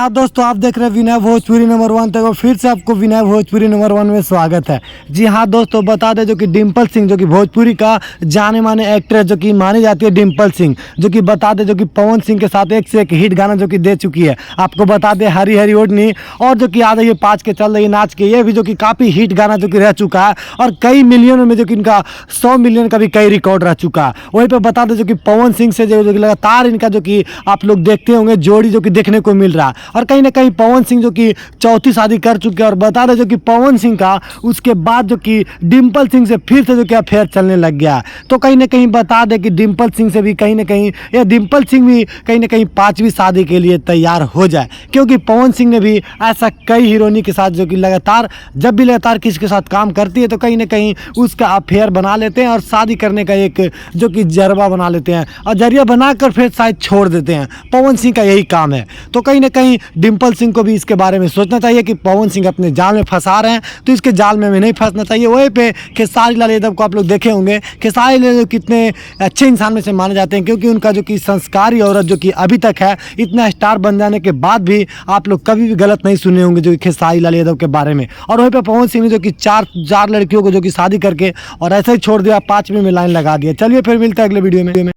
हाँ दोस्तों, आप देख रहे हैं विनय भोजपुरी नंबर 1। तो फिर से आपको विनय भोजपुरी नंबर 1 में स्वागत है। जी हाँ दोस्तों, बता दें जो कि डिम्पल सिंह जो कि भोजपुरी का जाने माने एक्ट्रेस जो कि मानी जाती है डिम्पल सिंह, जो कि बता दें जो कि पवन सिंह के साथ एक से एक हिट गाना जो कि दे चुकी है। आपको बता दें हरी हरी ओढ़नी और जो कि आ रही है 5 के चल रही नाच के, ये भी जो कि काफ़ी हिट गाना जो कि रह चुका है और कई मिलियनों में जो कि इनका 100 मिलियन का भी कई रिकॉर्ड रह चुका है। वहीं पर बता दें जो कि पवन सिंह से जो कि लगातार इनका जो कि आप लोग देखते होंगे जोड़ी जो कि देखने को मिल रहा है। और कहीं ना कहीं पवन सिंह जो कि चौथी शादी कर चुके हैं और बता रहे जो कि पवन सिंह का उसके बाद जो कि डिम्पल सिंह से फिर से जो कि अफेयर चलने लग गया। तो कहीं ना कहीं बता दें कि डिम्पल सिंह से भी कहीं ना कहीं या डिम्पल सिंह भी कहीं ना कहीं 5वीं शादी के लिए तैयार हो जाए, क्योंकि पवन सिंह ने भी ऐसा कई हीरोइनी के साथ जो कि लगातार जब भी लगातार किसी के साथ काम करती है तो कहीं ना कहीं उसका अफेयर बना लेते हैं और शादी करने का एक जो कि जरबा बना लेते हैं और जरिया बनाकर फिर शायद छोड़ देते हैं। पवन सिंह का यही काम है। तो कहीं ना कहीं डिम्पल सिंह को भी इसके बारे में सोचना चाहिए कि पवन सिंह अपने जाल में फंसा रहे हैं तो इसके जाल में नहीं फंसना चाहिए। वहीं पे खेसारी लाल यादव को आप लोग देखे होंगे, खेसारी लाल यादव कितने अच्छे इंसान में से माने जाते हैं, क्योंकि उनका जो कि संस्कारी औरत जो कि अभी तक है, इतना स्टार बन जाने के बाद भी आप लोग कभी भी गलत नहीं सुने होंगे जो कि खेसारी लाल यादव के बारे में। और वहीं पर पवन सिंह ने जो कि चार लड़कियों को जो कि शादी करके और ऐसे ही छोड़ दिया, 5वीं में लाइन लगा दिया। चलिए फिर मिलता है अगले वीडियो में।